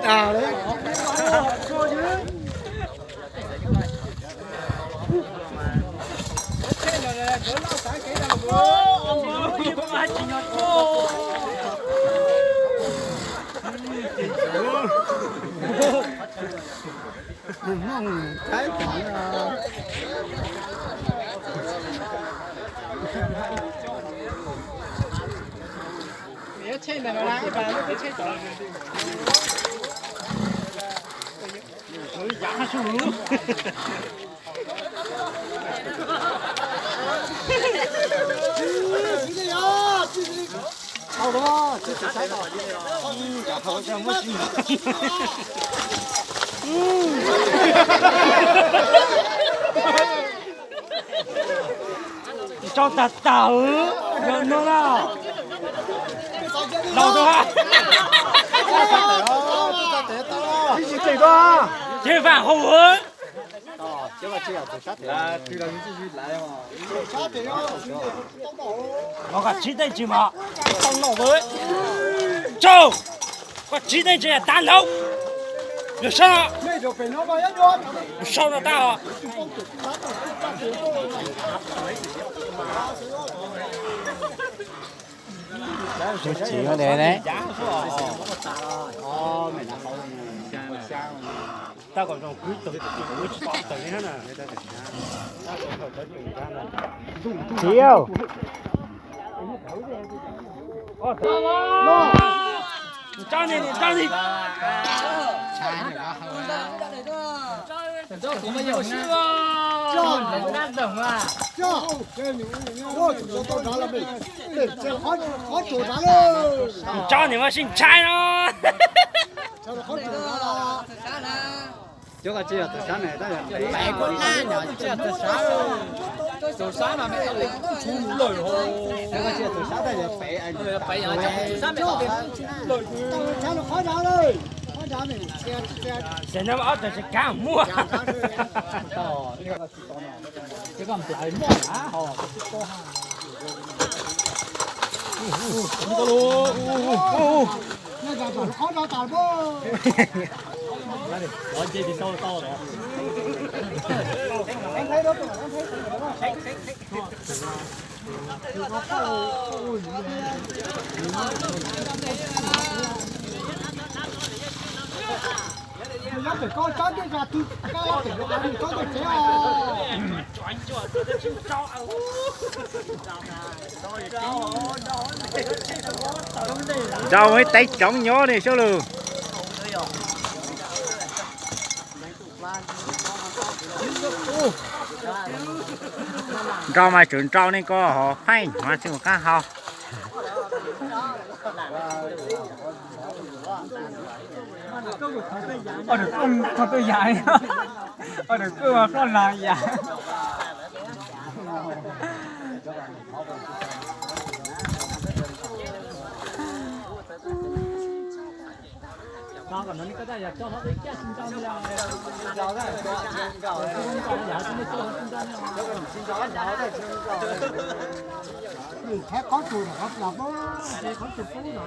Đào đấy. Thái mẹ chơi này nó lá bà nó chơi trò giả xuống好的，这是啥道理啊？好像没劲。你找他打有弄了，老多啊！你是最多啊？吃饭好稳。哦，这个只要做啥的？啊，对了，你继续来嘛。啥的呀？我看鸡蛋鸡嘛，当老板。走，我鸡蛋鸡打老。有啥？有烧的大啊！就几个人呢？哦，没拿好，香。大概种鬼等，鬼去打等一下呢，没得等一下。只有。哦，张你，张你。这我们有事啊！这人家等啊！我走到哪了没？这好走哪了？找你们姓蔡喽！好走哪了？这个只要走山来，当然白滚烂，只要走山了，走山嘛，没有出来哦。这个只要走山的就白啊，白啊，走山没有的，到山了好长了。现在我这是干木啊！哦，这个不来木啊！哦，这个喽，那个把好长打不？那里，我这里到了。要得高张点啥都高点了，你高点谁啊？转角这个就招啊！招mới tay trống nhỏ này số lượng. Rau mà chuẩn rau nên có họ hay mà xin một cá hao. Ở được con tôi dài, ở được cơ mà con là dài. Nó còn nó cái đây là cho nó cái xin cho nó ra, cho cái xin cho giả xin cho xin cho xin cho giả đây xin cho. Thì thép có chùi mà có lọc đó, có chùi phú nữa.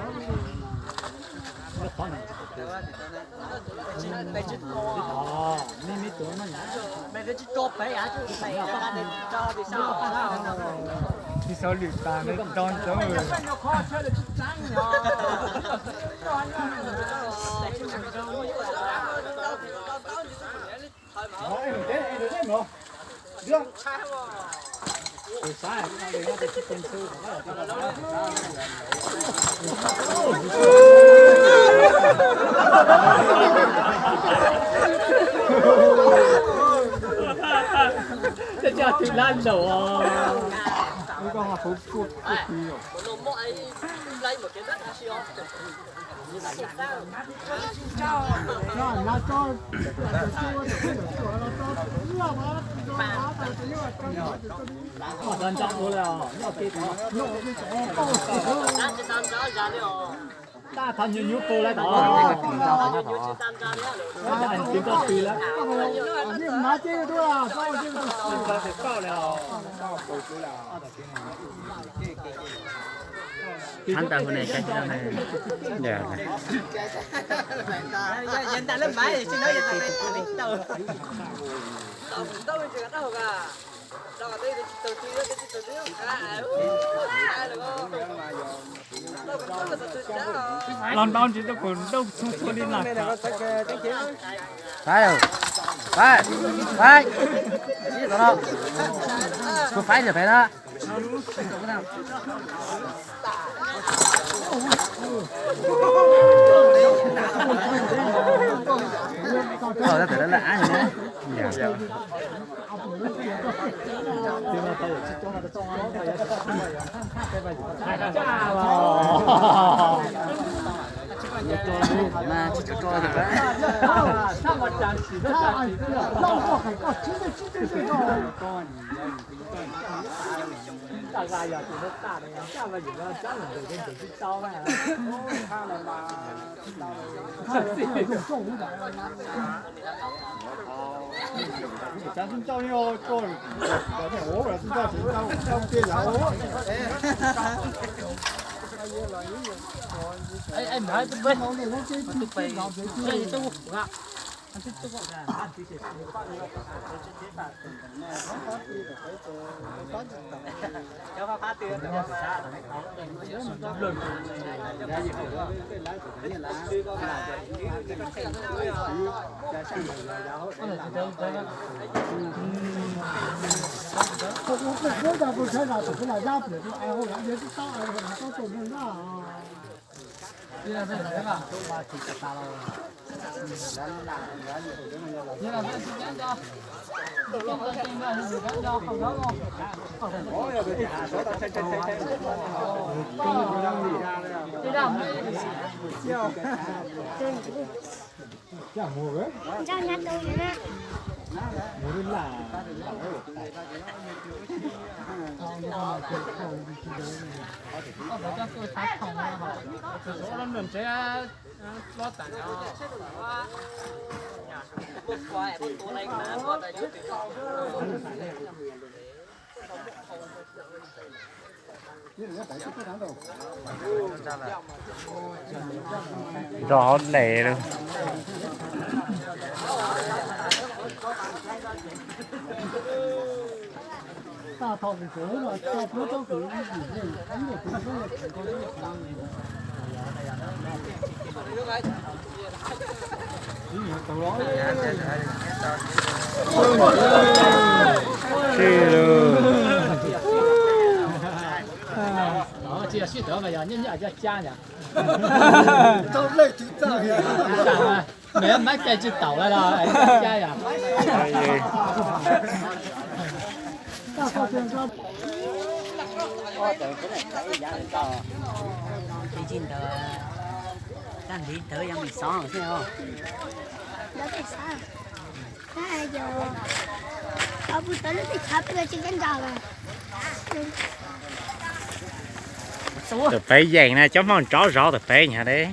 Mấy tuổi nó nhả. Mấy cái chốt phải à chứ phải ra để cho thì sao? Thì sao lụt ta nó tròn tới rồi. Từ sáng nó đi nó đi trên sư Thế cho thì lan đầu à. con là phụ phụ phụ đơn trong luôn rồi, ta thành nhiều nhiều cô lại đó, anh kiếm có phi lắm, má chơi thôi à, sao chơi được, cao rồi, hắn ta hôm nay cái này, dạ. Dân ta lên máy thì xin nói dân ta phải đâu. Đâu mình chưa đâu cả. Đâu đây từ từ cái từ từ. làm đòn chỉ tôi còn đâu không đi làm. Phải rồi, phải, phải, chỉ đó, có phải thì phải đó. Nó phải là ai nhỉ? Dạ. Mà chỉ cho được đấy.大概又做得大的呀，下边有个专门的人就去招嘛。咱是照要做，我本是照钱照电脑。Em nói tôi bên tôi phải chơi tôi cũng ạ. Anh thích tôi gọi là ăn tí xíu. Cháu phá phá tiền rồi. Đi là bên này mà tôi mà chỉ ta đâu. Như là bên chính cho. Trong kênh là người ta cho không đó không? Đi đâu? Cho nhát tôi nữa. Phải cho tôi sát phòng họ. Từ chỗ nó mình sẽ lót tảng cho. Bốc quay, bốc tố này mà bốc tại chút. Rõ lệ luôn.大套的时候呢，大头都属于里面，咱也不说了，很多人Đó, chỉ là suy tưởng mà giờ nhân nhạc cho cha nhỉ.都累挺胀的。mấy mấy cây chưa tàu đây rồi, cha nhỉ. 大套电商。最近的咱离得ยังมี2ใช่ไหม Đó thì sao? Cái giờ ở buổi tối nó thì thấp rồi chứ cái đầu rồi. Tập phải dày nè, chấm món chó rõ tập phải nhà đấy.